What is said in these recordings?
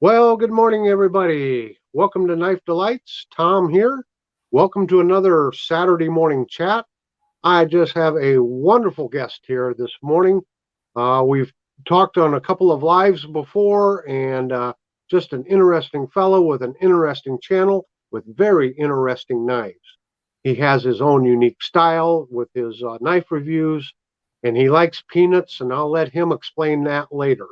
Well, good morning, everybody. Welcome to Knife Delights. Tom here. Welcome to another Saturday morning chat. I just have a wonderful guest here this morning. We've talked on a couple of lives before, and just an interesting fellow with an interesting channel with very interesting knives. He has his own unique style with his knife reviews, and he likes peanuts, and I'll let him explain that later.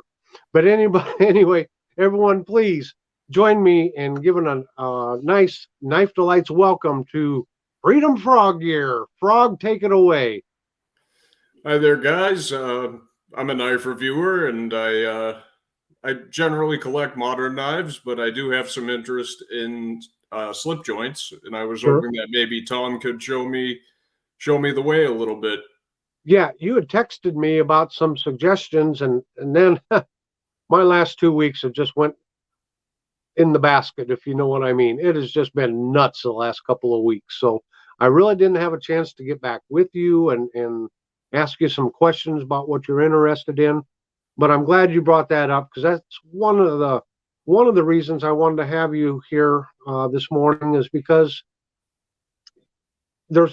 But anyway, everyone, please join me in giving a nice Knife Delights welcome to Freedom Frog Gear. Frog, take it away. Hi there, guys. I'm a knife reviewer, and I generally collect modern knives, but I do have some interest in slip joints, and I was Sure. hoping that maybe Tom could show me the way a little bit. Yeah, you had texted me about some suggestions, and then my last 2 weeks have just went in the basket, if you know what I mean. It has just been nuts the last couple of weeks. So I really didn't have a chance to get back with you and ask you some questions about what you're interested in. But I'm glad you brought that up because that's one of the reasons I wanted to have you here this morning is because there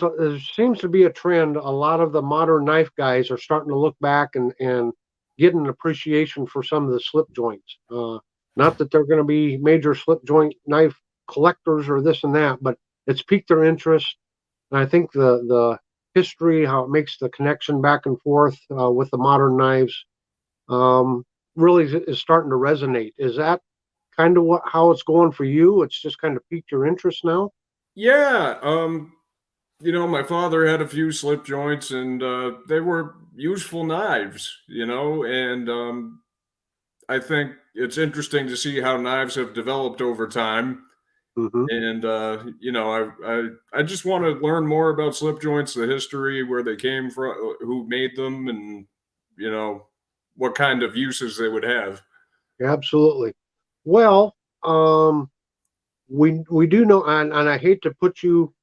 seems to be a trend. A lot of the modern knife guys are starting to look back and get an appreciation for some of the slip joints. Not that they're going to be major slip joint knife collectors or this and that, but it's piqued their interest. And I think the history, how it makes the connection back and forth with the modern knives, really is starting to resonate. Is that kind of how it's going for you? It's just kind of piqued your interest now. Yeah, my father had a few slip joints, and they were useful knives, and I think it's interesting to see how knives have developed over time. Hmm. And I just want to learn more about slip joints, the history, where they came from, who made them, and you know what kind of uses they would have. Absolutely. Well, we do know, and I hate to put you,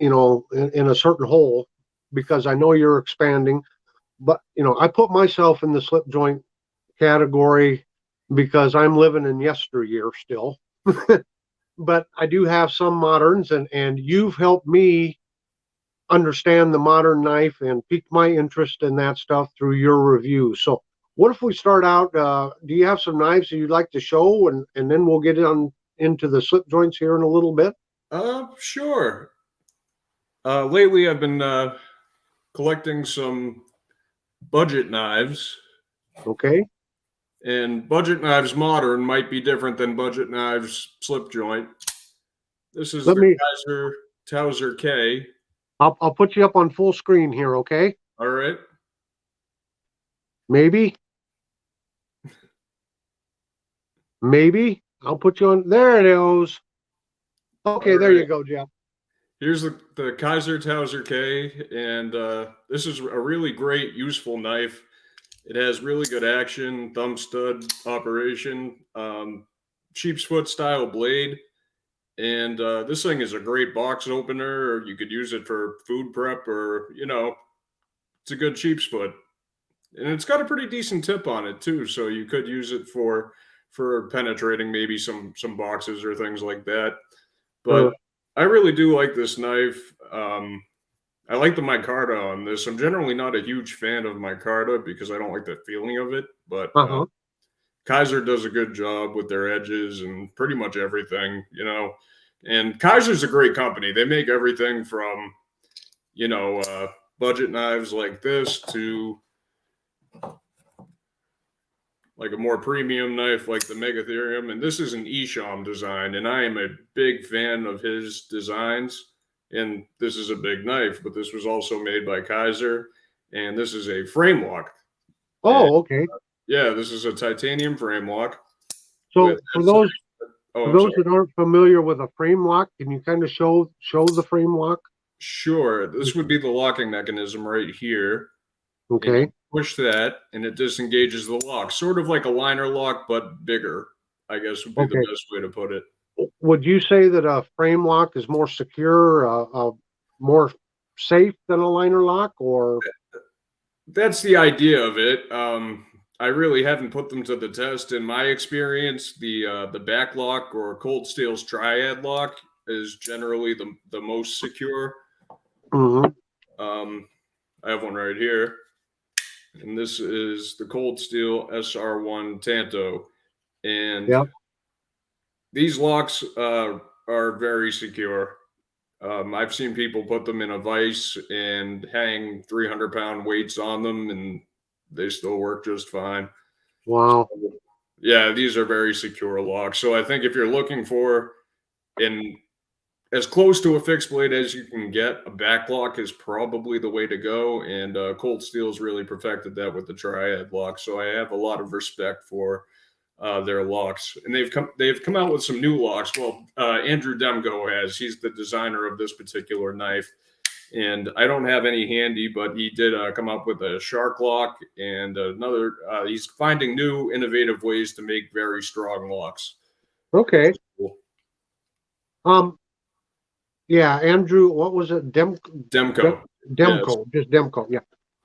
in a certain hole because I know you're expanding, but I put myself in the slip joint category because I'm living in yesteryear still. But I do have some moderns, and you've helped me understand the modern knife and piqued my interest in that stuff through your review. So, what if we start out? Do you have some knives that you'd like to show, and then we'll get on into the slip joints here in a little bit? Sure. Lately, I've been collecting some budget knives, Okay. and budget knives modern might be different than budget knives slip joint. This is Let the me. Kaiser Towser K. I'll put you up on full screen here. Okay. All right. Maybe. Maybe. I'll put you on. There it goes. Okay. All There you right. go, Jeff. Here's the Kaiser Towser K, and this is a really great, useful knife. It has really good action, thumb stud operation, sheep's foot style blade, and this thing is a great box opener. Or you could use it for food prep, or it's a good sheep's foot, and it's got a pretty decent tip on it too. So you could use it for penetrating maybe some boxes or things like that. But Sure. I really do like this knife. I like the micarta on this. I'm generally not a huge fan of micarta because I don't like the feeling of it. But Uh-huh. Kaiser does a good job with their edges and pretty much everything. And Kaiser's a great company. They make everything from, you know, uh, budget knives like this to like a more premium knife like the Megatherium. And this is an Esham design, and I am a big fan of his designs. And this is a big knife, but this was also made by Kaiser. And this is a frame lock. And Oh, okay. yeah, this is a titanium frame lock with So oh, for I'm those sorry. that aren't familiar with a frame lock, can you kind of show the frame lock? Sure. This would be the locking mechanism right here. And you Okay. push that and it disengages the lock, sort of like a liner lock, but bigger, I guess would be the Okay. best way to put it. Would you say that a frame lock is more secure, more safe than a liner lock, or? That's the idea of it. I really haven't put them to the test. In my experience, the back lock or Cold Steel's triad lock is generally the most secure. Mm-hmm. I have one right here, and this is the Cold Steel SR1 Tanto, and Yep. these locks are very secure. I've seen people put them in a vise and hang 300-pound weights on them, and they still work just fine. Wow. Yeah, these are very secure locks. So I think if you're looking for in as close to a fixed blade as you can get, a back lock is probably the way to go. And Cold Steel's really perfected that with the triad lock. So I have a lot of respect for their locks, and they've come out with some new locks. Well, Andrew Demgo has. He's the designer of this particular knife, and I don't have any handy, but he did come up with a shark lock and another. He's finding new, innovative ways to make very strong locks. Okay. Cool. Yeah, Andrew, what was it? Demko. Demko, just Demko. Yeah.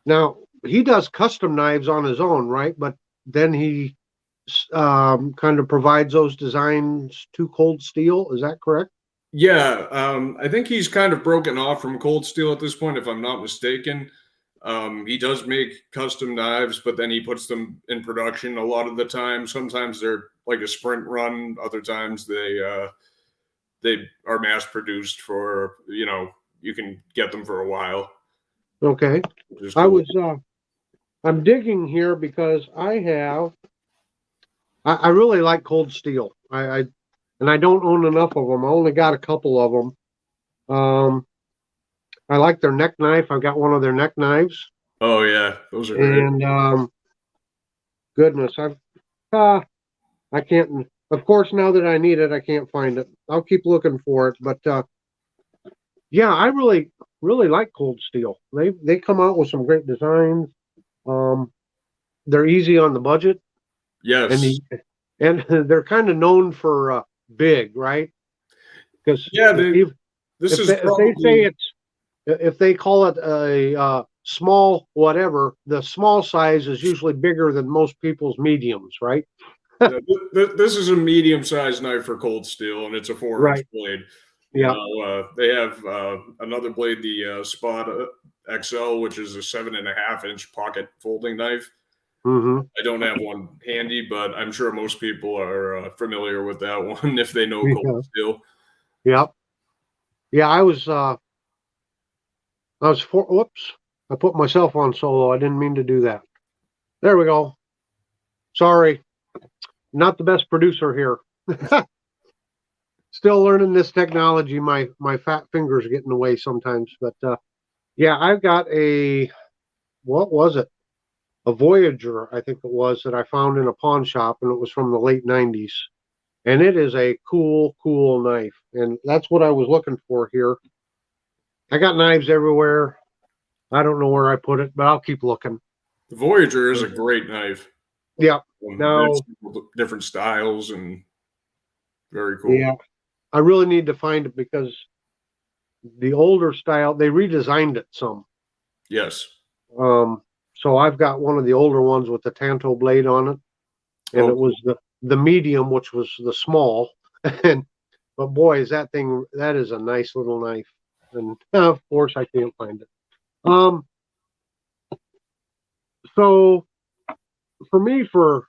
Now he does custom knives on his own, right? But then he kind of provides those designs to Cold Steel. Is that correct? Yeah, I think he's kind of broken off from Cold Steel at this point, if I'm not mistaken. He does make custom knives, but then he puts them in production a lot of the time. Sometimes they're like a sprint run. Other times they are mass produced for, you can get them for a while. Okay. Which is cool. I'm digging here because I really like Cold Steel. And I don't own enough of them. I only got a couple of them. I like their neck knife. I've got one of their neck knives. Oh yeah, those are great. And goodness, I can't. Of course, now that I need it, I can't find it. I'll keep looking for it. But yeah, I really like Cold Steel. They come out with some great designs. They're easy on the budget. Yes. And they're kind of known for big, right? Because Yeah, if they call it a small whatever, the small size is usually bigger than most people's mediums, right? Yeah, this is a medium-sized knife for Cold Steel, and it's a 4-inch blade. Yeah. They have another blade, the Spot XL, which is a 7.5-inch pocket folding knife. Mm-hmm. I don't have one handy, but I'm sure most people are familiar with that one if they know Cold Steel. Yep. Yeah, I whoops. I put myself on solo. I didn't mean to do that. There we go. Sorry. Not the best producer here. Still learning this technology. My fat fingers get in the way sometimes. But yeah, I've got what was it? A Voyager, I think it was, that I found in a pawn shop, and it was from the late 90s. And it is a cool knife. And that's what I was looking for here. I got knives everywhere. I don't know where I put it, but I'll keep looking. The Voyager is a great knife. Yeah. Now, different styles and very cool. Yeah. I really need to find it because the older style, they redesigned it some. Yes. So I've got one of the older ones with the Tanto blade on it. And it was the medium, which was the small. But boy, that is a nice little knife. And of course I can't find it. So for me, for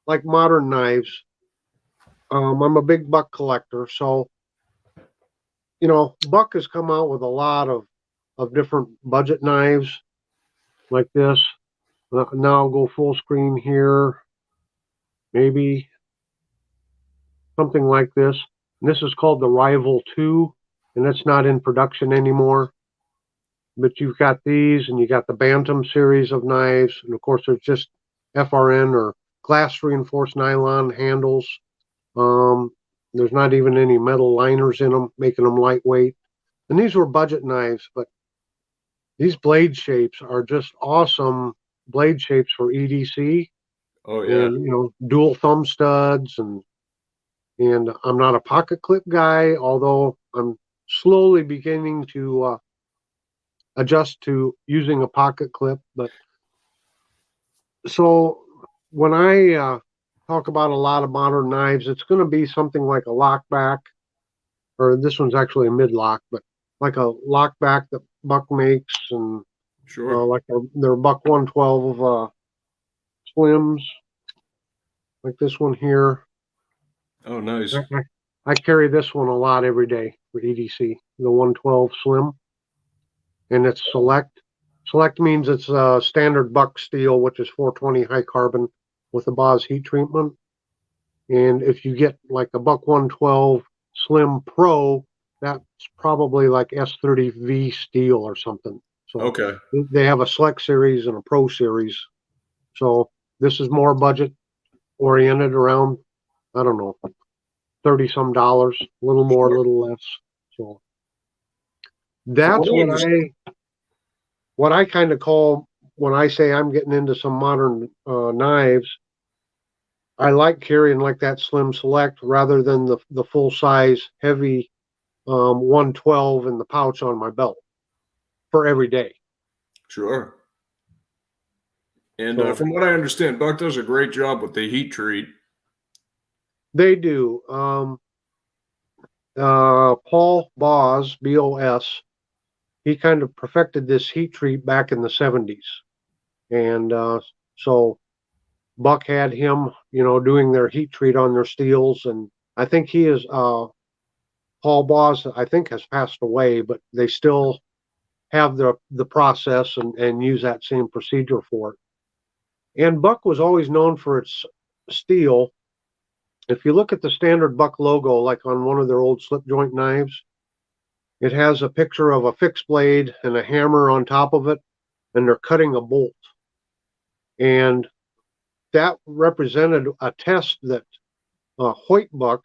like modern knives, I'm a big Buck collector. So, Buck has come out with a lot of different budget knives like this. Now I'll go full screen here. Maybe something like this. And this is called the Rival 2, and it's not in production anymore. But you've got these, and you got the Bantam series of knives, and of course there's just FRN or glass reinforced nylon handles. There's not even any metal liners in them, making them lightweight. And these were budget knives, but these blade shapes are just awesome blade shapes for EDC. Oh yeah. And dual thumb studs, and I'm not a pocket clip guy, although I'm slowly beginning to adjust to using a pocket clip. But so when I talk about a lot of modern knives, it's going to be something like a lockback, or this one's actually a mid-lock, but like a lockback that Buck makes, and Sure. like their Buck 112 slims, like this one here. Oh, nice. I carry this one a lot every day for EDC, the 112 slim, and it's select. Select means it's a standard Buck steel, which is 420 high carbon with a Boz heat treatment. And if you get like a Buck 112 Slim Pro, that's probably like S30V steel or something. So Okay. they have a Select series and a Pro series. So this is more budget oriented, around, I don't know, 30 some dollars, a little more, a Sure. little less. So From that's what I understand, what I kind of call, when I say I'm getting into some modern knives. I like carrying like that Slim Select rather than the full size heavy 112 in the pouch on my belt for every day. sure. And So from what I understand, Buck does a great job with the heat treat. they do. Paul Boz, Bos, he kind of perfected this heat treat back in the 70s, and so Buck had him, doing their heat treat on their steels, and I think he is Paul Boz, I think, has passed away, but they still have the process and use that same procedure for it. And Buck was always known for its steel. If you look at the standard Buck logo, like on one of their old slip joint knives, it has a picture of a fixed blade and a hammer on top of it, and they're cutting a bolt. And that represented a test that Hoyt Buck,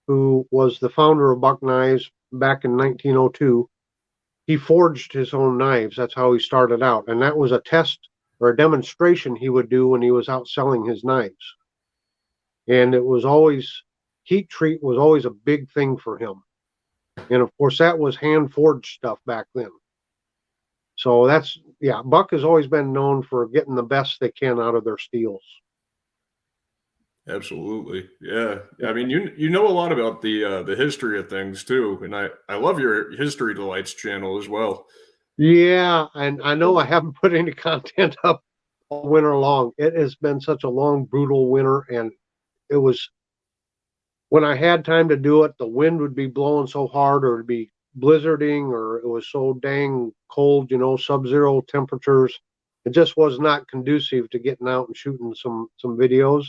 who was the founder of Buck Knives back in 1902, he forged his own knives. That's how he started out. And that was a test or a demonstration he would do when he was out selling his knives. And it was always, heat treat was always a big thing for him. And of course, that was hand forged stuff back then. So Buck has always been known for getting the best they can out of their steels. Absolutely. Yeah. I mean, you know a lot about the history of things too, and I love your History Delights channel as well. Yeah, and I know I haven't put any content up all winter long. It has been such a long, brutal winter, and it was, when I had time to do it, the wind would be blowing so hard, or it'd be blizzarding, or it was so dang cold, sub-zero temperatures. It just was not conducive to getting out and shooting some videos.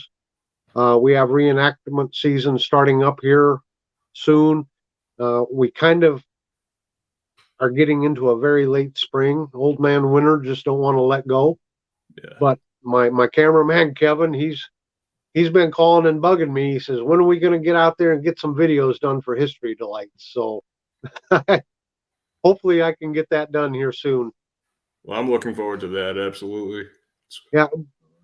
We have reenactment season starting up here soon. We kind of are getting into a very late spring. Old man winter just don't want to let go. Yeah. But my cameraman Kevin, he's been calling and bugging me. He says, "When are we going to get out there and get some videos done for History Delights?" So hopefully I can get that done here soon. Well, I'm looking forward to that. Absolutely. Yeah,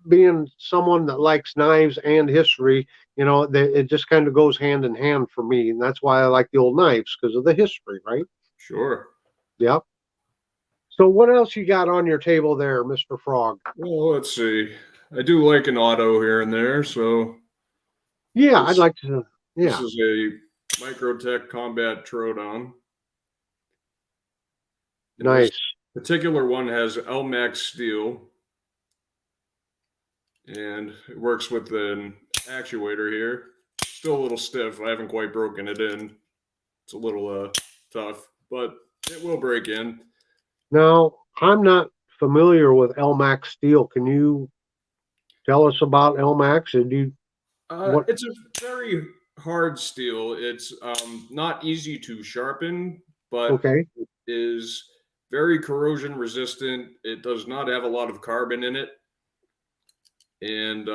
being someone that likes knives and history, it just kind of goes hand in hand for me, and that's why I like the old knives, because of the history, right? Sure. Yep. So what else you got on your table there, Mr. Frog? Well, let's see. I do like an auto here and there, so Yeah, I'd this like to. this Yeah, is a Microtech Combat Troodon. And this nice. particular one has LMAX steel, and it works with an actuator here. Still a little stiff. I haven't quite broken it in. It's a little tough, but it will break in. Now, I'm not familiar with LMAX steel. Can you tell us about LMAX? And what? It's a very hard steel. It's not easy to sharpen, but Okay, it is very corrosion resistant. It does not have a lot of carbon in it, and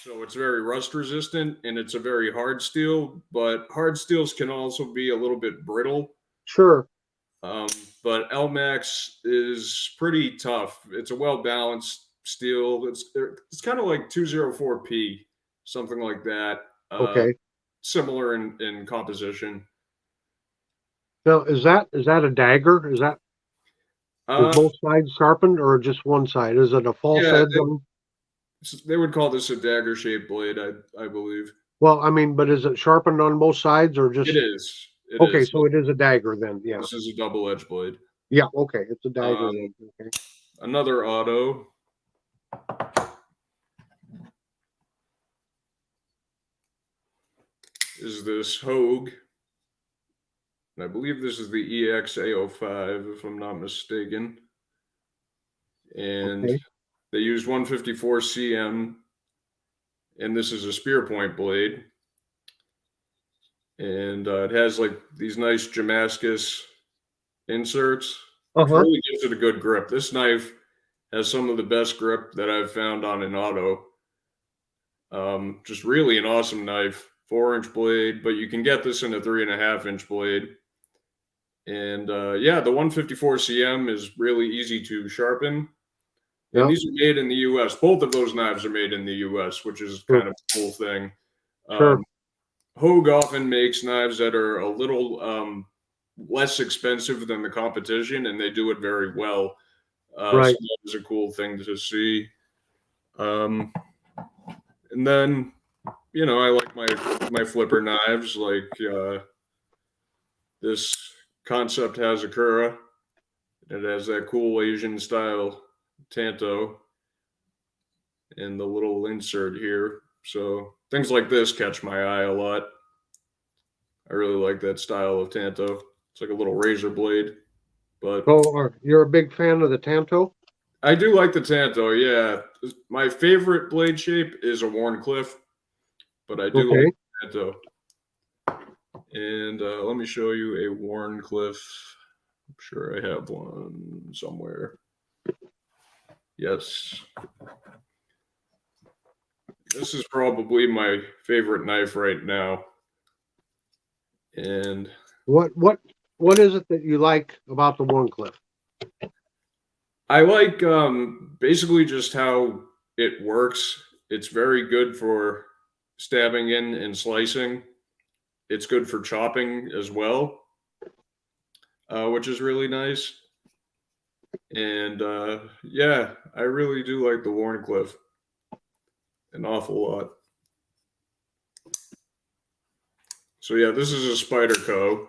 so it's very rust resistant, and it's a very hard steel. But hard steels can also be a little bit brittle. sure. Um, but LMAX is pretty tough. It's a well balanced steel. It's kind of like 204P, something like that. Okay. Similar in composition. Now, is that a dagger? Is Uh, both sides sharpened or just one side? Is it a false yeah, edge on? They would call this a dagger shaped blade, I believe. Well, I mean, but is it sharpened on both sides or just? It is. It Okay, is. so it is a dagger then. Yeah. This is a double edged blade. Yeah. Okay, it's a dagger Um, then. Okay. Another auto is this Hogue. And I believe this is the EXA05, if I'm not mistaken. And Okay. they use 154 CM, and this is a spear point blade. And it has like these nice Damascus inserts, which Uh-huh. really gives it a good grip. This knife has some of the best grip that I've found on an auto. Just really an awesome knife, 4-inch blade, but you can get this in a 3.5-inch blade. And yeah, the 154 CM is really easy to sharpen. And Yeah. these are made in the US. Both of those knives are made in the US, which is Sure. kind of a cool thing. Sure. Hogue often makes knives that are a little less expensive than the competition, and they do it very well. Right. So that is a cool thing to see. And then, you know, I like my flipper knives, like this Concept Hazakura. It has that cool Asian style tanto and the little insert here. So things like this catch my eye a lot. I really like that style of tanto. It's like a little razor blade, but So you're a big fan of the Tanto? I do like the tanto. Yeah, my favorite blade shape is a Warncliffe, but I do like Okay. tanto. And let me show you a Warncliffe. I'm sure I have one somewhere. Yes. This is probably my favorite knife right now. And What is it that you like about the Warncliffe? I like basically just how it works. It's very good for stabbing in and slicing. It's good for chopping as well, which is really nice. And yeah, I really do like the Warncliffe an awful lot. So yeah, this is a Spyderco.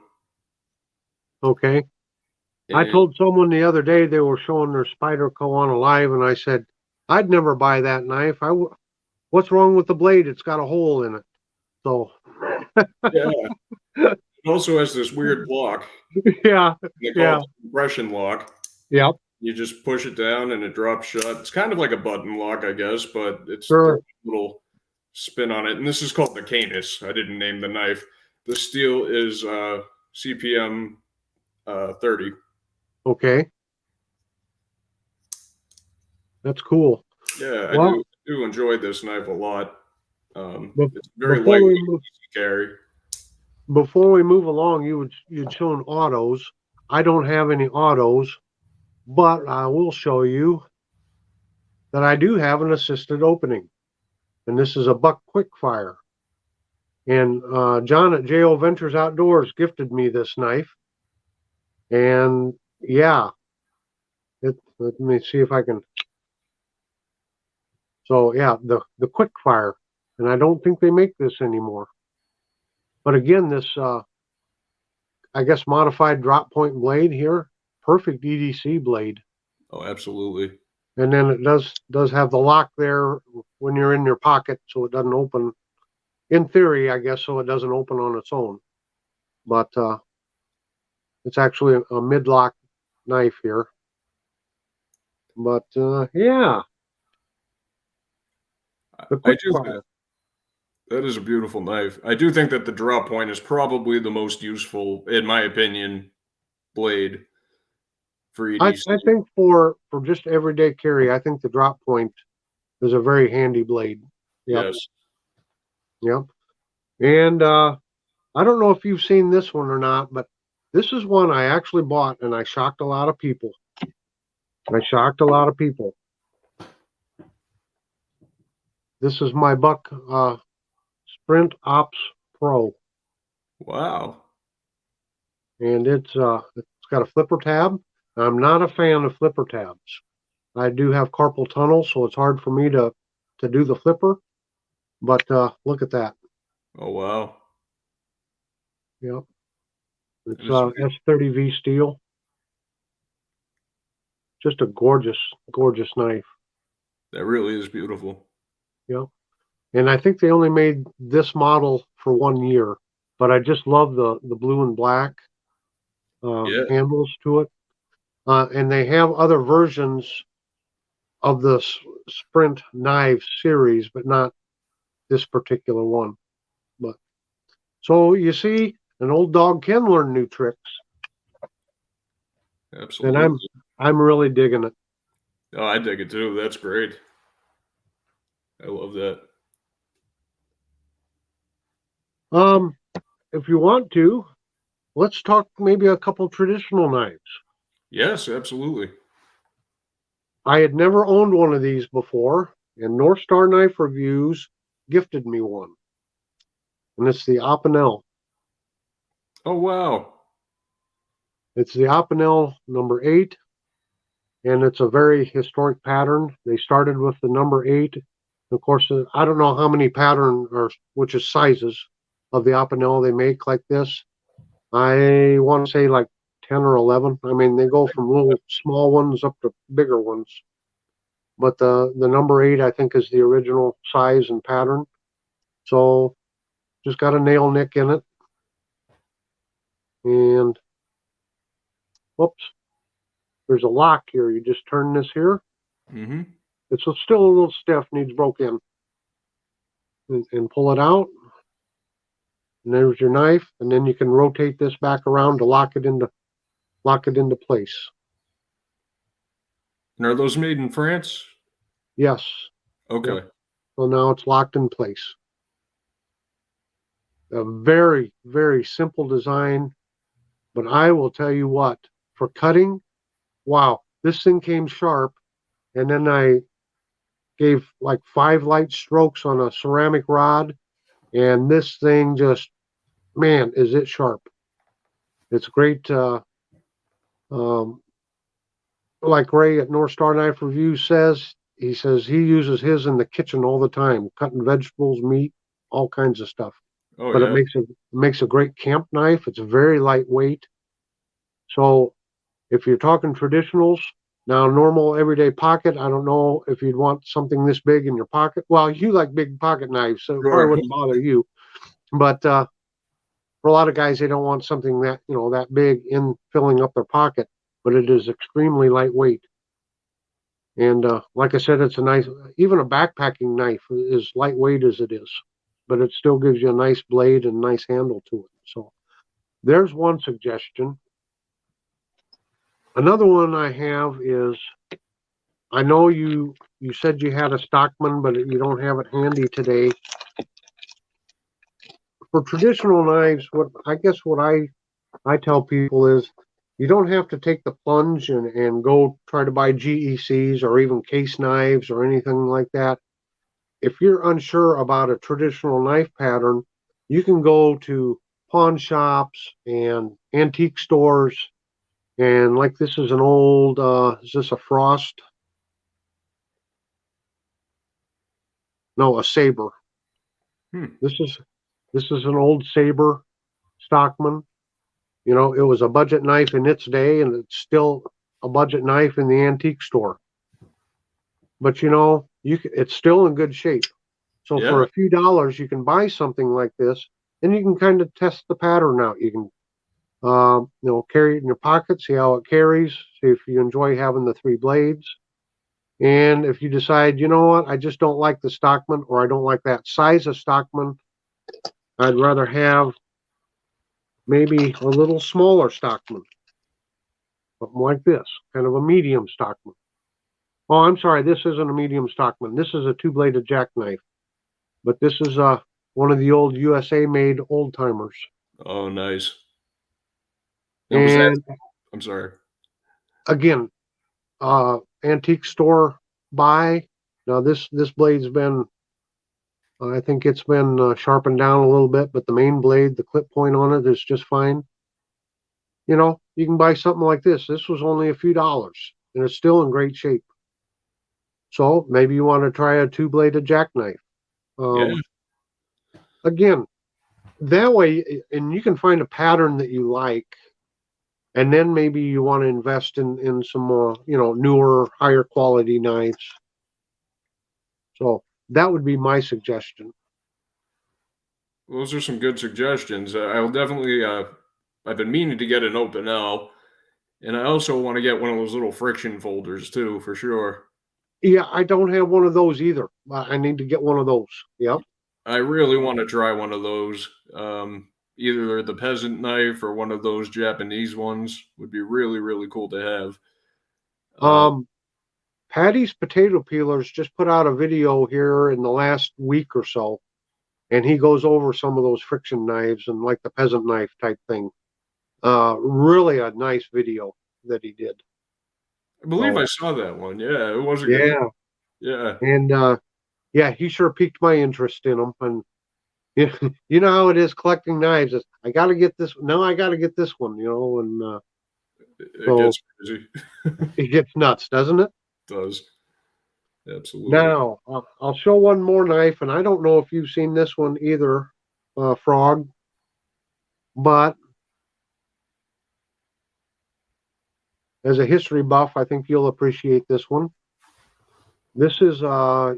Okay. I And told someone the other day they were showing their Spyderco on a live, and I said, I'd never buy that knife. What's wrong with the blade? It's got a hole in it. So, yeah, it also has this weird lock. yeah, They call yeah, it the compression lock. yep, You just push it down and it drops shut. It's kind of like a button lock, I guess, but it's sure. there's a little spin on it. And this is called the Canis. I didn't name the knife. The steel is CPM 30. Okay, that's cool. Yeah, I Well, do enjoy this knife a lot. be- It's very before lightweight, we move, easy to carry. before we move along, you'd shown autos. I don't have any autos, but I will show you that I do have an assisted opening, and this is a Buck Quickfire. And John at JO Ventures Outdoors gifted me this knife, and yeah, let me see if I can. So yeah, the Quickfire, and I don't think they make this anymore. But again, this I guess modified drop point blade here, perfect EDC blade, Oh, absolutely. and then it does have the lock there when you're in your pocket, so it doesn't open. In theory, I guess, so it doesn't open on its own. But it's actually a mid lock knife here. But yeah, the I do Quickfire. that is a beautiful knife. I do think that the drop point is probably the most useful, in my opinion, blade for EDC. I think for just everyday carry, I think the drop point is a very handy blade. Yep, Yes. yep. And I don't know if you've seen this one or not, but this is one I actually bought, and I shocked a lot of people. I shocked a lot of people. This is my Buck Sprint Ops Pro, Wow. and it's got a flipper tab. I'm not a fan of flipper tabs. I do have carpal tunnel, so it's hard for me to to do the flipper. But look at that. Oh, wow. Yep. It's And S30V steel. Just a gorgeous, gorgeous knife. that really is beautiful. Yep. And I think they only made this model for 1 year, but I just love the blue and black Yeah. handles to it. And they have other versions of the Sprint knife series, but not this particular one. But so you see, an old dog can learn new tricks, and Absolutely. I'm really digging it. Oh, I dig it too. That's great. I love that. If you want to, let's talk maybe a couple traditional knives. Yes, absolutely. I had never owned one of these before, and North Star Knife Reviews gifted me one. And it's the Opinel. Oh, wow. It's the Opinel number 8, and it's a very historic pattern. They started with the number 8. Of course, I don't know how many pattern or which is sizes of the Opinel they make like this. I want to say like 10 or 11. I mean, they go from little small ones up to bigger ones. But the number 8, I think, is the original size and pattern. So just got a nail nick in it. And whoops, there's a lock here. You just turn this here. Mm-hmm. It's still a little stiff, needs broke in. And pull it out. And there's your knife. And then you can rotate this back around to lock it into place. And are those made in France? Yes. Okay. Yep. So now it's locked in place. A very, very simple design. But I will tell you what, for cutting, wow, this thing came sharp. And then I gave like 5 light strokes on a ceramic rod. And this thing just, man, is it sharp. It's great. Like Ray at North Star Knife Review says, he uses his in the kitchen all the time, cutting vegetables, meat, all kinds of stuff. Oh, But yeah. it makes a great camp knife. It's very lightweight. So if you're talking traditionals, now normal everyday pocket, I don't know if you'd want something this big in your pocket. Well, you like big pocket knives, so it probably Sure. wouldn't bother you. But for a lot of guys, they don't want something that that big in filling up their pocket. But it is extremely lightweight. And like I said, it's a nice, even a backpacking knife is lightweight as it is, but it still gives you a nice blade and nice handle to it. So there's one suggestion. Another one I have is, I know you said you had a Stockman, but you don't have it handy today. For traditional knives, what I tell people is, you don't have to take the plunge and go try to buy GECs or even case knives or anything like that. If you're unsure about a traditional knife pattern, you can go to pawn shops and antique stores. And like this is an old, is this a Frost? No, a Saber. This is an old Saber Stockman. It was a budget knife in its day, and it's still a budget knife in the antique store. But it's still in good shape. So for Yeah. a few dollars, you can buy something like this, and you can kind of test the pattern out. You can, carry it in your pocket, see how it carries, see if you enjoy having the 3 blades. And if you decide, you know what, I just don't like the Stockman, or I don't like that size of Stockman, I'd rather have maybe a little smaller Stockman, something like this, kind of a medium Stockman. Oh, I'm sorry, this isn't a medium Stockman. This is a 2-bladed jackknife, but this is one of the old USA-made old timers. Oh, nice. Now, And I'm sorry. again, antique store buy. Now this blade's been, I think it's been sharpened down a little bit, but the main blade, the clip point on it is just fine. You can buy something like this. This was only a few dollars, and it's still in great shape. So maybe you want to try a 2-bladed jackknife. Yeah. Again, that way, and you can find a pattern that you like, and then maybe you want to invest in some more, newer, higher quality knives. So that would be my suggestion. Those are some good suggestions. I'll definitely. I've been meaning to get an open L, and I also want to get one of those little friction folders too, for sure. Yeah, I don't have one of those either. I need to get one of those. Yep. I really want to try one of those. Either the peasant knife or one of those Japanese ones would be really, really cool to have. Um, Patty's Potato Peelers just put out a video here in the last week or so, and he goes over some of those friction knives and like the peasant knife type thing. Really a nice video that he did. I believe So I saw that one. Yeah, it was a good. yeah, Yeah, and yeah, he sure piqued my interest in them. And you know how it is collecting knives. Is I got to get this. No, I got to get this one. And it so gets crazy. it gets nuts, doesn't it? It does. Absolutely. Now I'll show one more knife, and I don't know if you've seen this one either, Frog, but as a history buff, I think you'll appreciate this one. This is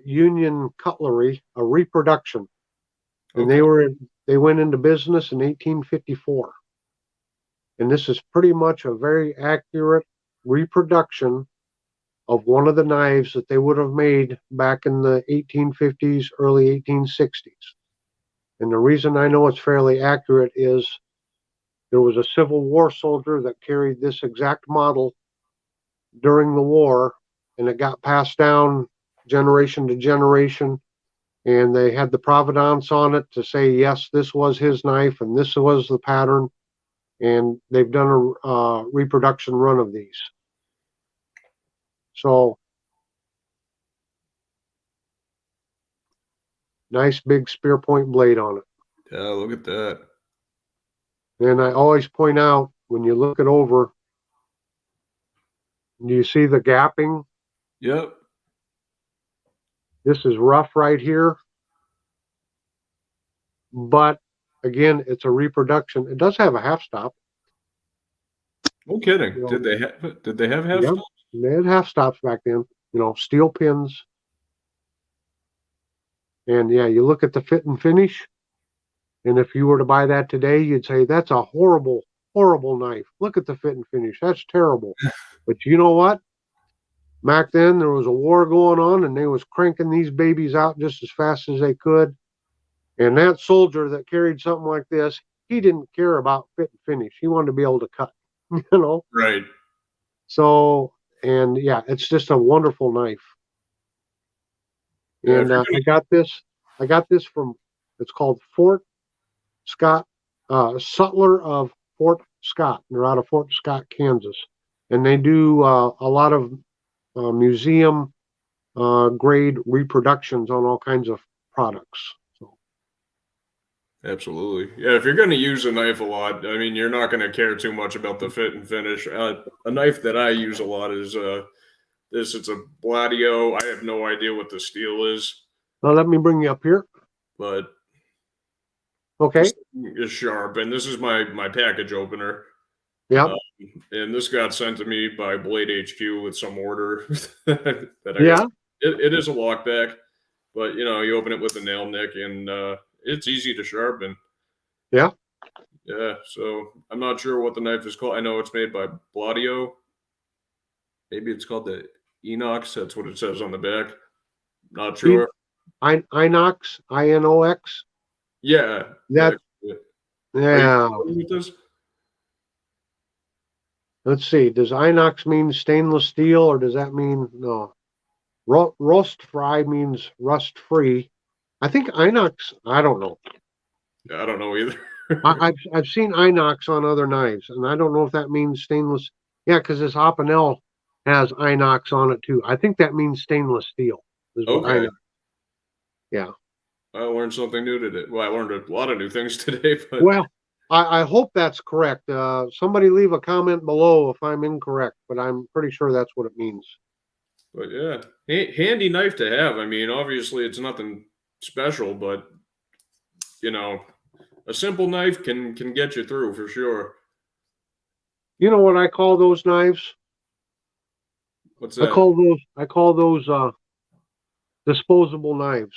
Union Cutlery, a reproduction, and Okay. they went into business in 1854. And this is pretty much a very accurate reproduction of one of the knives that they would have made back in the 1850s, early 1860s. And the reason I know it's fairly accurate is there was a Civil War soldier that carried this exact model during the war, and it got passed down generation to generation. And they had the provenance on it to say, yes, this was his knife and this was the pattern. And they've done a reproduction run of these. So nice big spear point blade on it. Yeah, look at that. And I always point out when you look it over, do you see the gapping? Yep. This is rough right here. But again, it's a reproduction. It does have a half stop. No kidding. You know, Did they have half yep, stops? they had half stops back then. Steel pins. And yeah, you look at the fit and finish. And if you were to buy that today, you'd say, that's a horrible, horrible knife. Look at the fit and finish. That's terrible. But you know what? Back then, there was a war going on, and they was cranking these babies out just as fast as they could. And that soldier that carried something like this, he didn't care about fit and finish. He wanted to be able to cut, you know? Right. So, and yeah, it's just a wonderful knife. Yeah, if And you're I got this from, it's called Fort Scott, Sutler of Fort Scott. They're out of Fort Scott, Kansas. And they do a lot of museum grade reproductions on all kinds of products. So, absolutely. Yeah, if you're going to use a knife a lot, I mean, you're not going to care too much about the fit and finish. A knife that I use a lot is this. It's a Gladio. I have no idea what the steel is, now let me bring you up here. but Okay. this thing is sharp. And this is my package opener. Yep. And this got sent to me by Blade HQ with some order that I got. Yeah. It is a lockback, but you open it with a nail nick, and it's easy to sharpen. Yeah. Yeah, so I'm not sure what the knife is called. I know it's made by Gladio. Maybe it's called the Enox. That's what it says on the back. Not sure. Inox, INOX. Yeah, That, actually. Are you yeah. familiar with this? Let's see. Does inox mean stainless steel, or does that mean no? Rust fry means rust free. I think inox. I don't know. Yeah, I don't know either. I've seen inox on other knives, and I don't know if that means stainless. Yeah, because this Opinel has inox on it too. I think that means stainless steel. Is what Okay, inox. Yeah. I learned something new today. Well, I learned a lot of new things today, but Well, I hope that's correct. Somebody leave a comment below if I'm incorrect, but I'm pretty sure that's what it means. But yeah, handy knife to have. I mean, obviously it's nothing special, but you know, a simple knife can get you through for sure. You know what I call those knives? What's I that? call those disposable knives.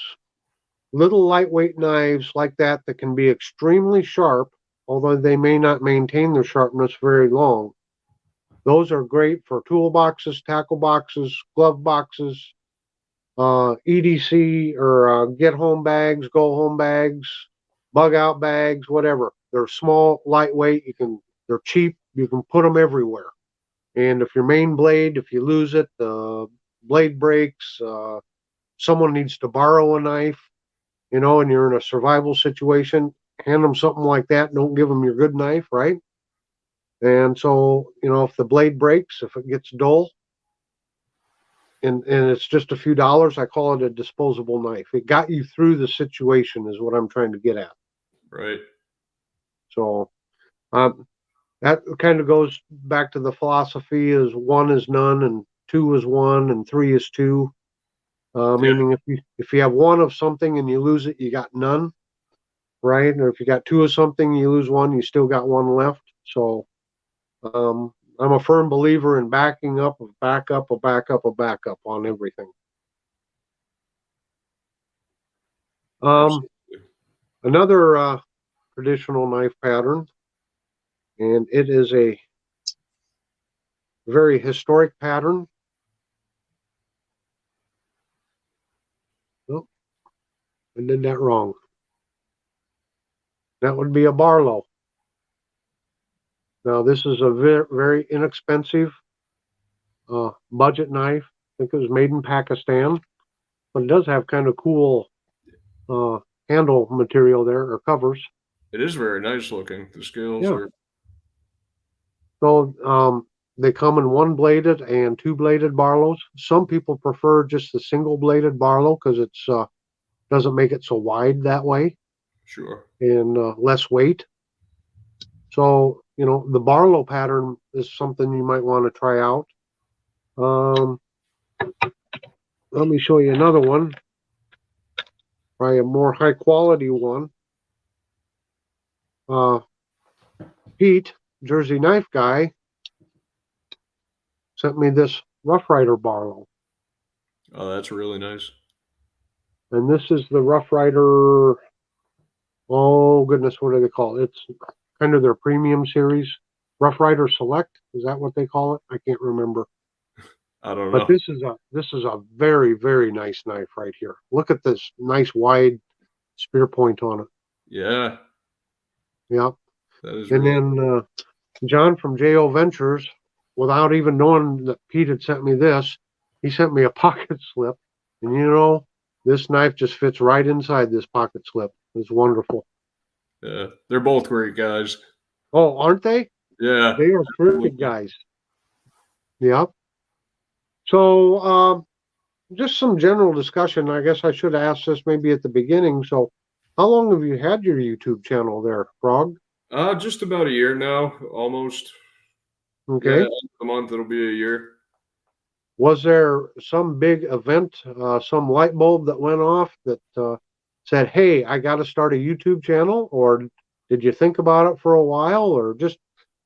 Little lightweight knives like that can be extremely sharp, although they may not maintain their sharpness very long. Those are great for toolboxes, tackle boxes, glove boxes, EDC or get home bags, go home bags, bug out bags, whatever. They're small, lightweight. They're cheap. You can put them everywhere. And if your main blade, if you lose it, the blade breaks, someone needs to borrow a knife, and you're in a survival situation, hand them something like that. Don't give them your good knife, right? And so, if the blade breaks, if it gets dull, and it's just a few dollars, I call it a disposable knife. It got you through the situation, is what I'm trying to get at. Right. So that kind of goes back to the philosophy: is one is none, and two is one, and three is two. Yeah. Meaning, if you have one of something and you lose it, you got none, right? Or if you got two of something, you lose one, you still got one left. So I'm a firm believer in backing up, a backup, a backup, a backup on everything. Absolutely. Another traditional knife pattern, and it is a very historic pattern. Oh, I did that wrong. That would be a Barlow. Now, this is a very, very inexpensive budget knife. I think it was made in Pakistan, but it does have kind of cool uh, handle material there, or covers. It is very nice looking. The scales Yeah. are. So they come in one bladed and two bladed Barlows. Some people prefer just the single bladed Barlow because it's doesn't make it so wide that way Sure. and less weight. So the Barlow pattern is something you might want to try out. Um, Let me show you another one, probably a more high quality one. Uh, Pete, Jersey Knife Guy, sent me this Rough Rider Barlow. Oh, that's really nice. And this is the Rough Rider, oh goodness, what do they call it? It's kind of their premium series. Rough Rider Select, is that what they call it? I can't remember. I don't But know. this is a very, very nice knife right here. Look at this nice wide spear point on it. Yeah, Yeah. that is And really. then John from JO Ventures, without even knowing that Pete had sent me this, he sent me a pocket slip. And this knife just fits right inside this pocket slip. It's wonderful. Yeah, they're both great guys. Oh, aren't they? Yeah, They are terrific absolutely. guys. Yeah. So just some general discussion. I guess I should ask this maybe at the beginning. So how long have you had your YouTube channel there, Frog? Just about a year now, almost. Yeah, Okay. a month it'll be a year. Was there some big event, some light bulb that went off that said, "Hey, I got to start a YouTube channel," or did you think about it for a while, or just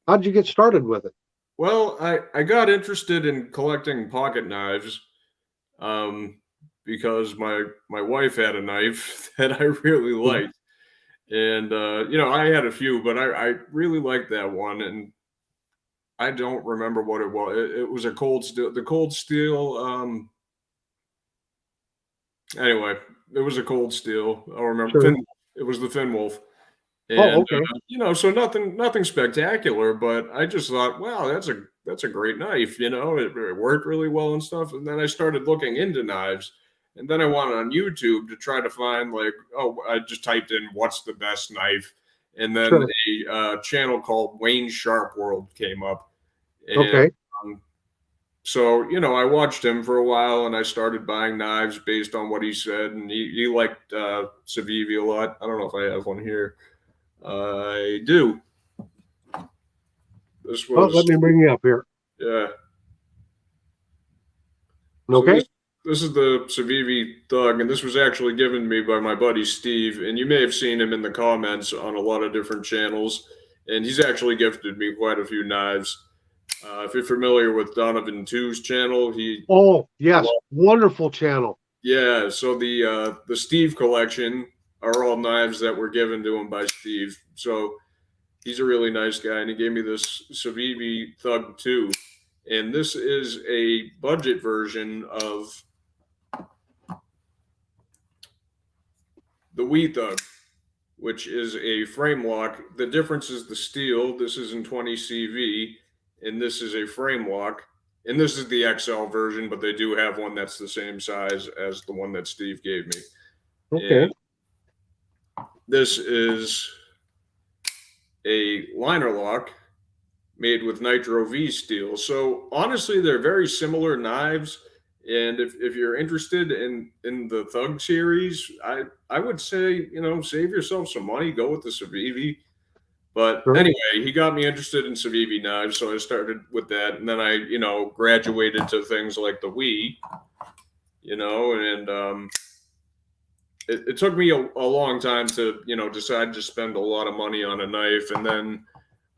how'd you get started with it? Well, I got interested in collecting pocket knives, um, because my wife had a knife that I really Mhm. liked, and I had a few, but I really liked that one, and I don't remember what it was. It was a cold steel. The cold steel. Anyway, it was a cold steel. I'll remember. Sure. It was the Finn Wolf. Oh, And okay. so nothing spectacular, but I just thought, wow, that's a great knife. It worked really well and stuff. And then I started looking into knives, and then I went on YouTube to try to find like, oh, I just typed in what's the best knife, and then Sure. a channel called Wayne Sharp World came up, and Okay. um, so I watched him for a while, and I started buying knives based on what he said, and he liked Savvi a lot. I don't know if I have one here. I do. This Well, let was, me bring you up here. yeah, So Okay. this is the Savvi Thug, and this was actually given to me by my buddy Steve, and you may have seen him in the comments on a lot of different channels, and he's actually gifted me quite a few knives. If you're familiar with Donovan 2's channel, Oh, yes. Wonderful channel. yeah, so the Steve collection are all knives that were given to him by Steve. So he's a really nice guy, and he gave me this Savvi Thug 2. And this is a budget version of the Wee Thug, which is a frame lock. The difference is the steel. This is in 20 CV, and this is a frame lock. And this is the XL version, but they do have one that's the same size as the one that Steve gave me. Okay. And this is a liner lock made with Nitro V steel. So honestly, they're very similar knives. And if you're interested in the Thug series, I would say, save yourself some money, go with the Savvi. But Sure. anyway, he got me interested in Savvi knives, so I started with that, and then I, graduated to things like the Wii, and it took me a long time to, decide to spend a lot of money on a knife, and then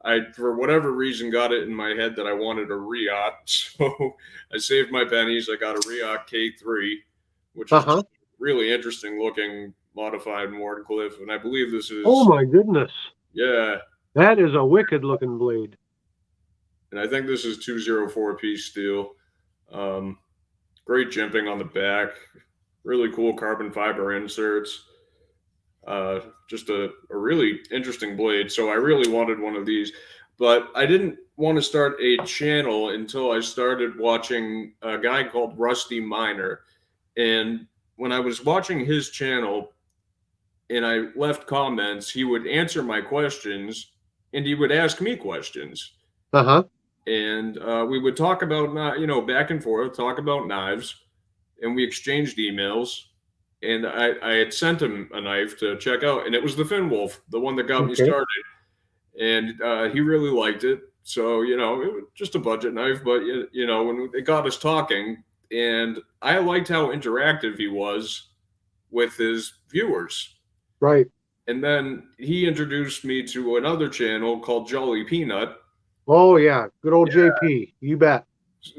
I, for whatever reason, got it in my head that I wanted a Riot, so I saved my pennies. I got a Riot K3, which is just a really interesting looking modified Wardcliffe, and I believe this is. Oh my goodness! Yeah, that is a wicked looking blade. And I think this is 204 piece steel. Great jimping on the back. Really cool carbon fiber inserts. Just a really interesting blade. So I really wanted one of these, but I didn't want to start a channel until I started watching a guy called Rusty Miner. And when I was watching his channel and I left comments, he would answer my questions and he would ask me questions. And we would talk about, back and forth, talk about knives, and we exchanged emails. And I had sent him a knife to check out, and it was the Finwolf, the one that got me started. And he really liked it. So, it was just a budget knife, but, when it got us talking, and I liked how interactive he was with his viewers. Right. And then he introduced me to another channel called Jolly Peanut. Oh yeah, good old JP. You bet.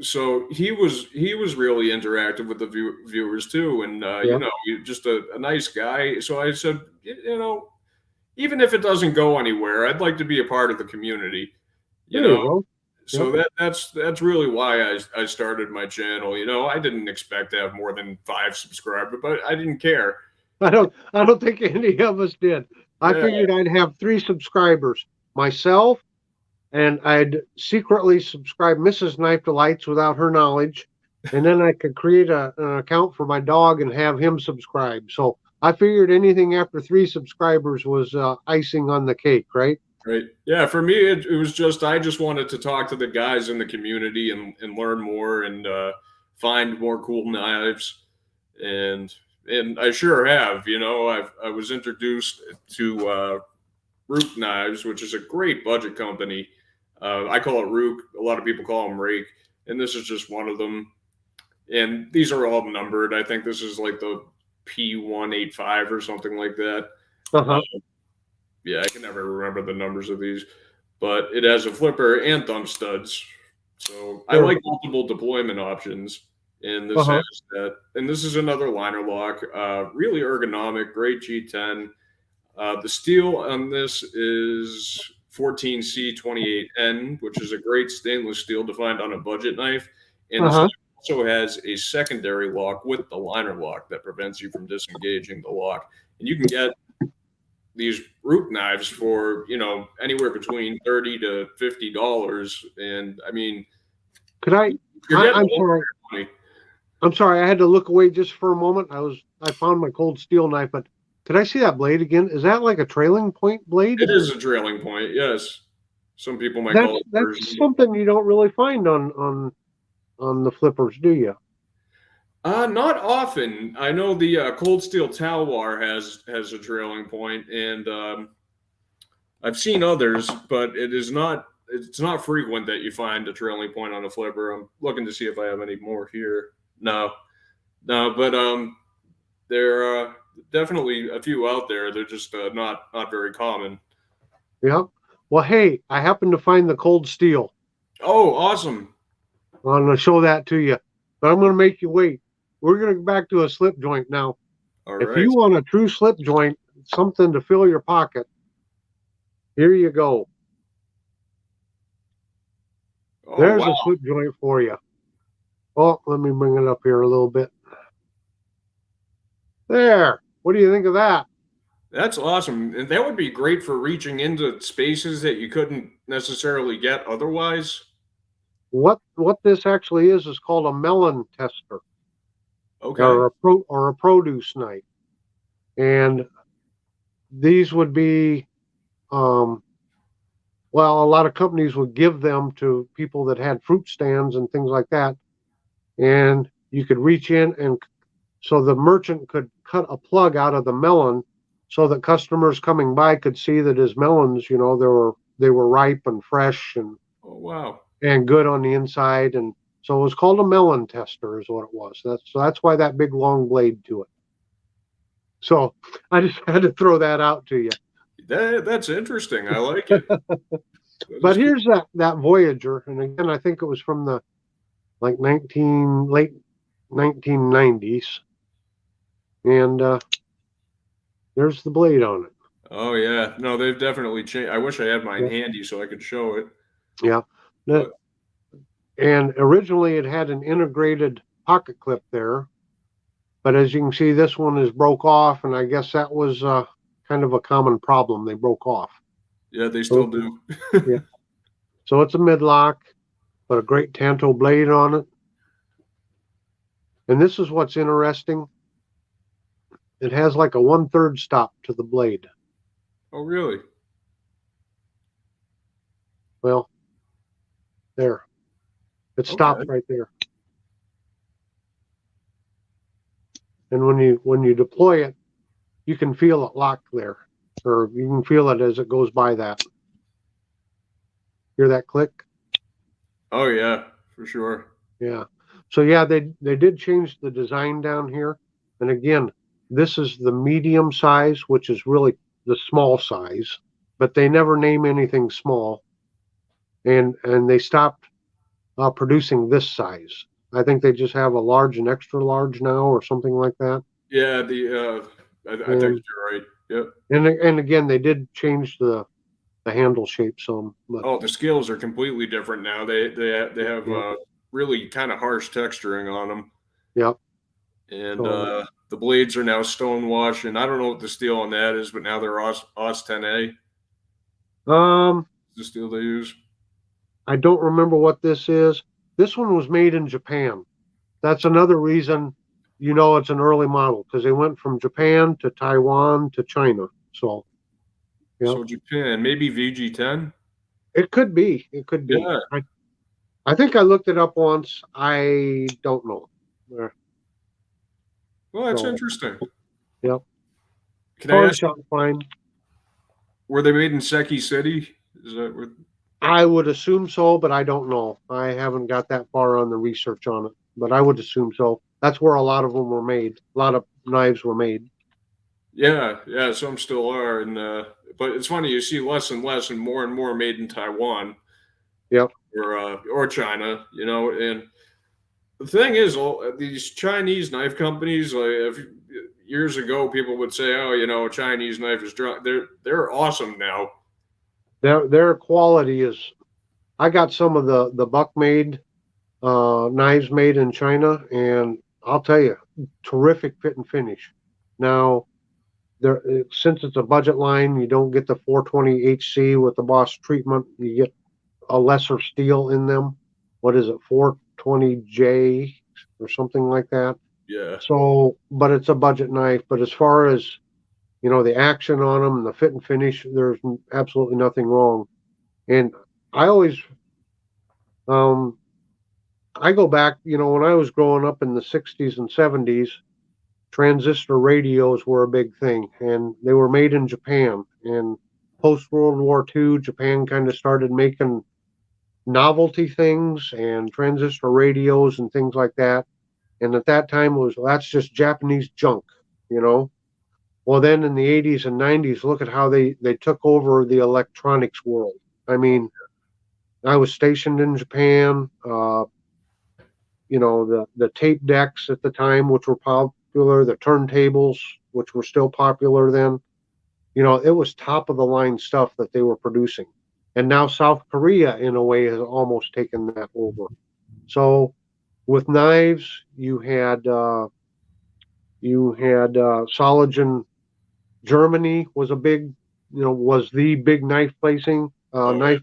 So he was really interactive with the viewers too, and just a nice guy. So I said, even if it doesn't go anywhere, I'd like to be a part of the community. You know. So that's really why I started my channel. I didn't expect to have more than 5 subscribers, but I didn't care. I don't think any of us did. I figured I'd have 3 subscribers, myself, and I'd secretly subscribe Mrs. Knife Delights without her knowledge, and then I could create an account for my dog and have him subscribe. So I figured anything after 3 subscribers was icing on the cake, right? Right. Yeah. For me, it was just I just wanted to talk to the guys in the community and learn more and find more cool knives, and I sure have. I was introduced to Rook Knives, which is a great budget company. I call it Rook. A lot of people call them Rake, and this is just one of them. And these are all numbered. I think this is like the P185 or something like that. Yeah, I can never remember the numbers of these, but it has a flipper and thumb studs. So I like multiple deployment options, and this has that. And this is another liner lock, really ergonomic, great G10. The steel on this is 14C28N, which is a great stainless steel to find on a budget knife. And this also has a secondary lock with the liner lock that prevents you from disengaging the lock. And you can get these Rook knives for, anywhere between $30 to $50. And I mean, I'm sorry. I'm sorry. I had to look away just for a moment. I found my cold steel knife, but could I see that blade again? Is that like a trailing point blade? It is a trailing point, yes. Some people might call it. That's something you don't really find on the flippers, do you? Not often. I know the cold steel Talwar has a trailing point, and I've seen others, but it's not frequent that you find a trailing point on a flipper. I'm looking to see if I have any more here. No, no, but there are definitely a few out there. They're just not very common. Yeah. Well, hey, I happened to find the cold steel. Oh, awesome! I'm going to show that to you, but I'm going to make you wait. We're going to go back to a slip joint now. All If right. you want a true slip joint, something to fill your pocket, here you go. Oh, There's a wow. slip joint for you. Oh, let me bring it up here a little bit. There. What do you think of that? That's awesome. And that would be great for reaching into spaces that you couldn't necessarily get otherwise. What this actually is called a melon tester Okay. or a produce knife. And these would be well, a lot of companies would give them to people that had fruit stands and things like that. And you could reach in and so the merchant could cut a plug out of the melon so that customers coming by could see that his melons, they were ripe and fresh Oh, wow. and good on the inside. And so it was called a melon tester is what it was. That's why that big long blade to it. So I just had to throw that out to you. That's interesting. I like it. That But is cool. here's that Voyager, and again, I think it was from the like late 1990s, and there's the blade on it. Oh, yeah. No, they've definitely changed. I wish I had mine Yeah, handy so I could show it. yeah. But And originally it had an integrated pocket clip there, but as you can see, this one is broke off, and I guess that was kind of a common problem. They broke off. yeah, they So still do. yeah, so it's a midlock, but a great tanto blade on it. And this is what's interesting. It has like a 1/3 stop to the blade. Oh, really? Well, there. It stops Okay. right there. And when you deploy it, you can feel it locked there. Or you can feel it as it goes by that. Hear that click? Oh, yeah, for sure. Yeah. So yeah, they did change the design down here. And again, this is the medium size, which is really the small size, but they never name anything small. And they stopped producing this size. I think they just have a large and extra large now, or something like that. Yeah, I think And you're right. Yep. and again, they did change the handle shape some, but Oh, the scales are completely different now. They have yeah, really kind of harsh texturing on them, yeah. and So the blades are now stone wash. And I don't know what the steel on that is, but now they're Aus 10A. The steel they use. I don't remember what this is. This one was made in Japan. That's another reason it's an early model because they went from Japan to Taiwan to China. So yeah, So Japan, maybe VG10. it could be. It could be. Yeah. I think I looked it up once. I don't know. Well, that's So interesting. yeah, Can I hard ask you, shot fine. were they made in Seki City? Is that where? I would assume so, but I don't know. I haven't got that far on the research on it, but I would assume so. That's where a lot of them were made. A lot of knives were made. Yeah, yeah. Some still are, and but it's funny you see less and more made in Taiwan Yep. or China. And the thing is, all these Chinese knife companies, like years ago, people would say, "Oh, a Chinese knife is dry." They're awesome now. Their quality is. I got some of the buck made knives made in China, and I'll tell you, terrific fit and finish. Now, there since it's a budget line, you don't get the 420 HC with the Boss treatment. You get a lesser steel in them. What is it, 420J or something like that? Yeah, So, but it's a budget knife. But as far as the action on them and the fit and finish, there's absolutely nothing wrong. And I always, um, I go back, when I was growing up in the 60s and 70s, transistor radios were a big thing, and they were made in Japan. And post World War II, Japan kind of started making novelty things and transistor radios and things like that. And at that time, it was, well, that's just Japanese junk, you know. Well, then in the 80s and 90s, look at how they took over the electronics world. I mean, I was stationed in Japan. You know, the tape decks at the time, which were popular, the turntables, which were still popular then. You know, it was top of the line stuff that they were producing. And now South Korea, in a way, has almost taken that over. So with knives, you had Soligen. Germany was a big, was the big knife placing Oh yeah.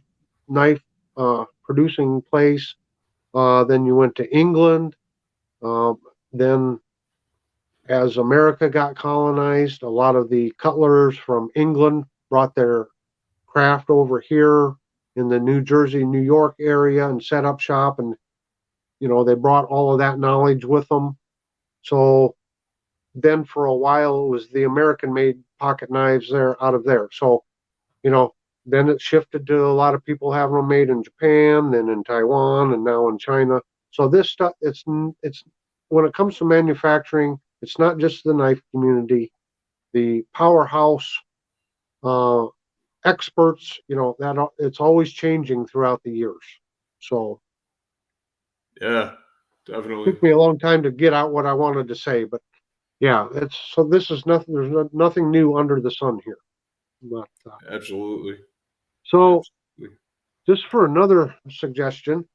knife producing place. Then you went to England. Uh, then, as America got colonized, a lot of the cutlers from England brought their craft over here in the New Jersey, New York area and set up shop. And, they brought all of that knowledge with them. So then for a while, it was the American made pocket knives there out of there. So, you know, then it shifted to a lot of people having them made in Japan, then in Taiwan, and now in China. So this stuff, it's when it comes to manufacturing, it's not just the knife community, the powerhouse uh, experts. That it's always changing throughout the years. So Yeah, it definitely. took me a long time to get out what I wanted to say, but yeah, this is nothing. There's nothing new under the sun here. But, Absolutely. so Absolutely. just for another suggestion,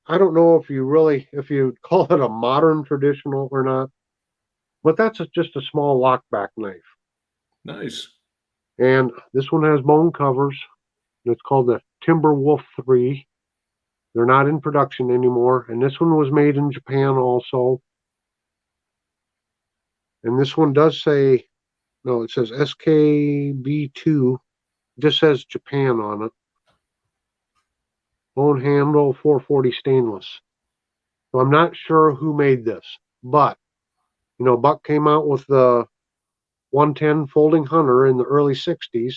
I don't know if you call it a modern traditional or not, but that's just a small lockback knife. Nice. And this one has bone covers. It's called the Timberwolf 3. They're not in production anymore. And this one was made in Japan also. And this one does say, no, it says SKB2. It just says Japan on it. Bone handle, 440 stainless. So I'm not sure who made this, but Buck came out with the 110 folding hunter in the early 60s,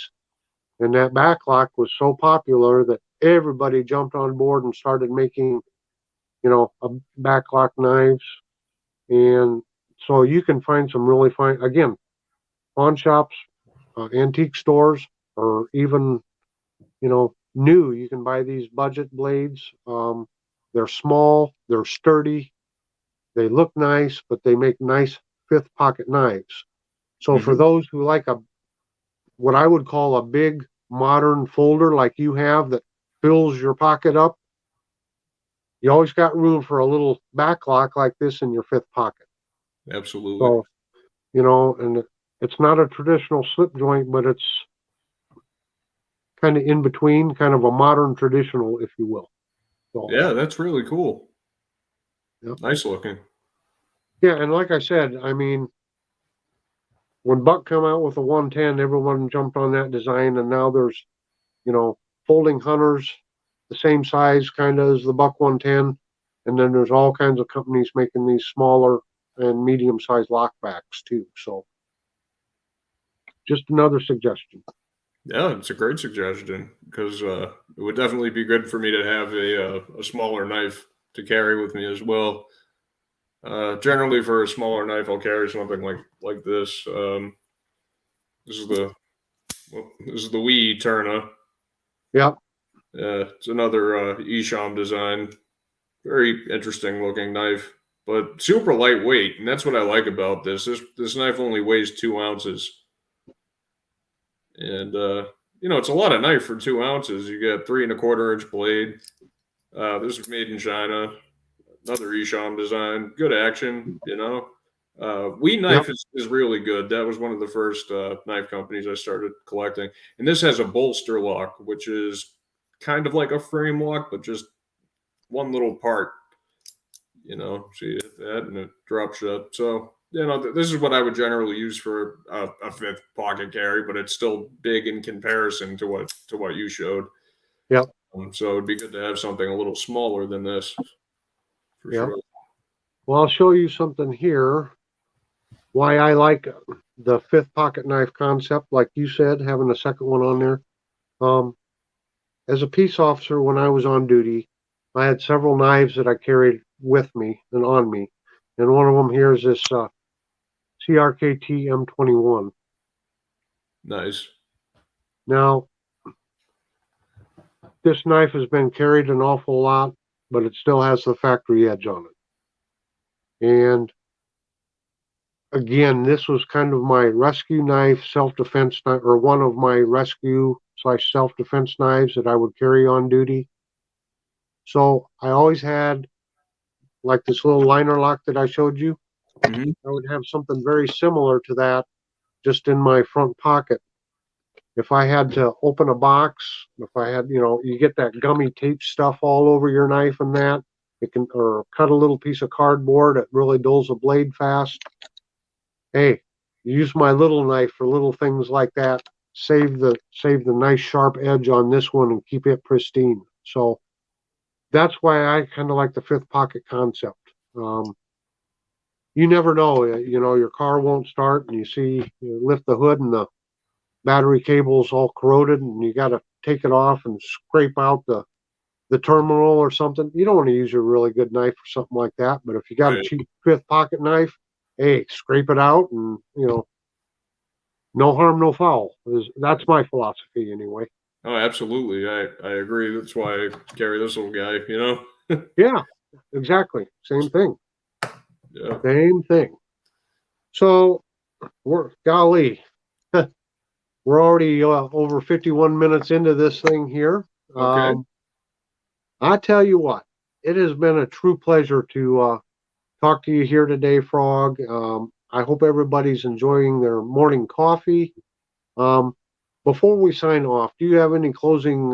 and that backlock was so popular that everybody jumped on board and started making, a backlock knives. And so you can find some really fine, again, pawn shops, antique stores, or even, new. You can buy these budget blades. They're small, they're sturdy, they look nice, but they make nice fifth pocket knives. So for Mm-hmm. those who like what I would call a big modern folder like you have that fills your pocket up, you always got room for a little backlock like this in your fifth pocket. Absolutely. So, and it's not a traditional slip joint, but it's kind of in between, kind of a modern traditional, if you will. So, Yeah, that's really cool. yeah. Nice looking. Yeah, and like I said, I mean, when Buck come out with a 110, everyone jumped on that design, and now there's, folding hunters the same size kind of as the Buck 110, and then there's all kinds of companies making these smaller and medium-sized lockbacks too. So, just another suggestion. Yeah, it's a great suggestion because it would definitely be good for me to have a smaller knife to carry with me as well. Generally, for a smaller knife, I'll carry something like this. This is the this is the Wii Eterna. Yep. It's another Esham design. Very interesting looking knife, but super lightweight, and that's what I like about this. This knife only weighs 2 ounces, and it's a lot of knife for 2 ounces. You get 3 1/4 inch blade. This is made in China. Another Esham design. Good action. Wee Yep. Knife is really good. That was one of the first knife companies I started collecting. And this has a bolster lock, which is kind of like a frame lock, but just one little part. So you hit that and it drops shut. So, this is what I would generally use for a fifth pocket carry, but it's still big in comparison to what you showed. Yep. So it'd be good to have something a little smaller than this for Yep. sure. Well, I'll show you something here. Why I like the fifth pocket knife concept, like you said, having a second one on there. As a peace officer, when I was on duty, I had several knives that I carried with me and on me. and one of them here is this CRKT M21. Nice. Now, this knife has been carried an awful lot, but it still has the factory edge on it. And again, this was kind of my rescue knife, self-defense knife, or one of my rescue / self-defense knives that I would carry on duty. So I always had like this little liner lock that I showed you. Mm-hmm. I would have something very similar to that just in my front pocket. If I had to open a box, if I had, you get that gummy tape stuff all over your knife and that, it can, or cut a little piece of cardboard, it really dulls a blade fast. Hey, use my little knife for little things like that. Save the nice sharp edge on this one and keep it pristine. So that's why I kind of like the fifth pocket concept. You never know, your car won't start, and you lift the hood and the battery cable's all corroded, and you got to take it off and scrape out the terminal or something. You don't want to use your really good knife for something like that. But if you got a cheap fifth pocket knife, hey, scrape it out, and no harm, no foul. That's my philosophy anyway. Oh, absolutely. I agree. That's why I carry this little guy, Yeah, exactly. Same thing. Yeah. Same thing. So, golly, we're already over 51 minutes into this thing here. Okay. I tell you what, it has been a true pleasure to talk to you here today, Frog. I hope everybody's enjoying their morning coffee. Before we sign off, do you have any closing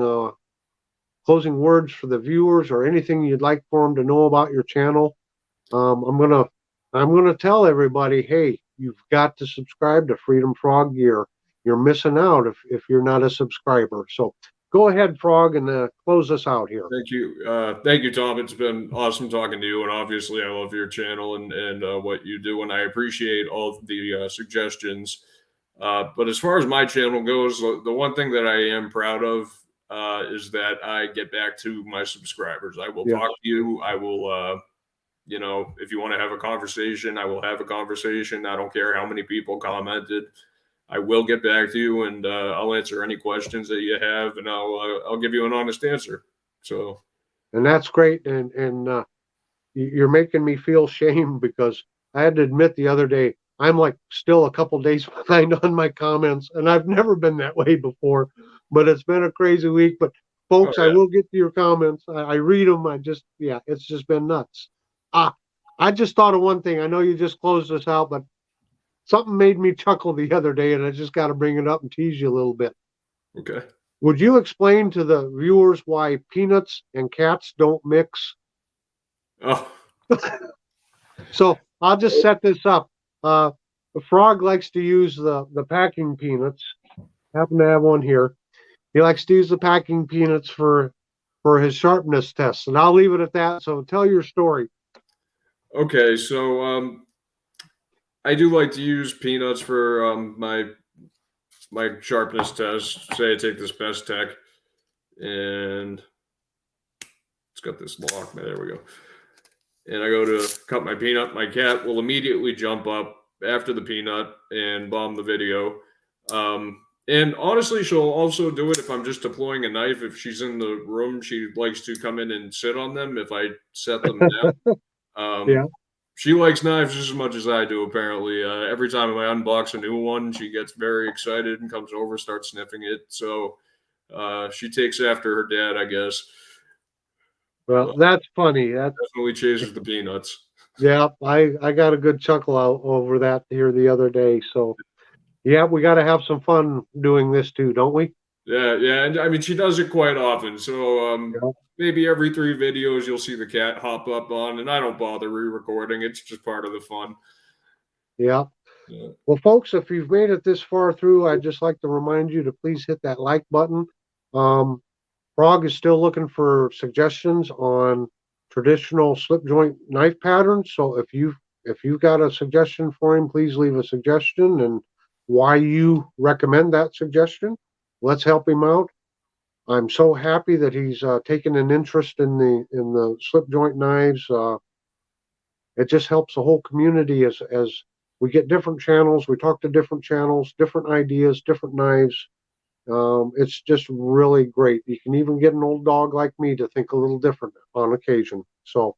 words for the viewers, or anything you'd like for them to know about your channel? I'm gonna tell everybody, hey, you've got to subscribe to Freedom Frog Gear. You're missing out if you're not a subscriber. So go ahead, Frog, and close us out here. Thank you, Tom. It's been awesome talking to you, and obviously I love your channel and what you do, and I appreciate all of the suggestions. But as far as my channel goes, the one thing that I am proud of is that I get back to my subscribers. I will talk to you. I will, if you want to have a conversation, I will have a conversation. I don't care how many people commented. I will get back to you, and I'll answer any questions that you have, and I'll give you an honest answer. So, and that's great, and you're making me feel shame, because I had to admit the other day I'm like still a couple days behind on my comments, and I've never been that way before. But it's been a crazy week. But folks, I will get to your comments. I read them. It's just been nuts. I just thought of one thing. I know you just closed us out, but something made me chuckle the other day, and I just got to bring it up and tease you a little bit. Okay. Would you explain to the viewers why peanuts and cats don't mix? Oh. So I'll just set this up. The Frog likes to use the packing peanuts. Happen to have one here. He likes to use the packing peanuts for his sharpness tests, and I'll leave it at that. So tell your story. Okay, so I do like to use peanuts for my sharpness test. Say I take this Best Tech, and it's got this lock. There we go. And I go to cut my peanut. My cat will immediately jump up after the peanut and bomb the video. And honestly, she'll also do it if I'm just deploying a knife. If she's in the room, she likes to come in and sit on them if I set them down. Yeah. She likes knives just as much as I do, apparently. Every time I unbox a new one, she gets very excited and comes over, starts sniffing it. So she takes after her dad, I guess. Well, that's funny. That definitely chases the peanuts. Yeah, I got a good chuckle out over that here the other day. So, yeah, we got to have some fun doing this too, don't we? Yeah, and I mean she does it quite often. So maybe every 3 videos you'll see the cat hop up on, and I don't bother re-recording. It's just part of the fun. Yeah. Well, folks, if you've made it this far through, I'd just like to remind you to please hit that like button. Frog is still looking for suggestions on traditional slip joint knife patterns. So if you've got a suggestion for him, please leave a suggestion and why you recommend that suggestion. Let's help him out. I'm so happy that he's taken an interest in the slip joint knives. it just helps the whole community as we get different channels, we talk to different channels, different ideas, different knives. It's just really great. You can even get an old dog like me to think a little different on occasion. So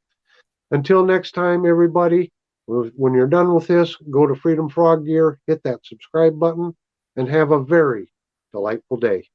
until next time, everybody, when you're done with this, go to Freedom Frog Gear, hit that subscribe button, and have a very delightful day.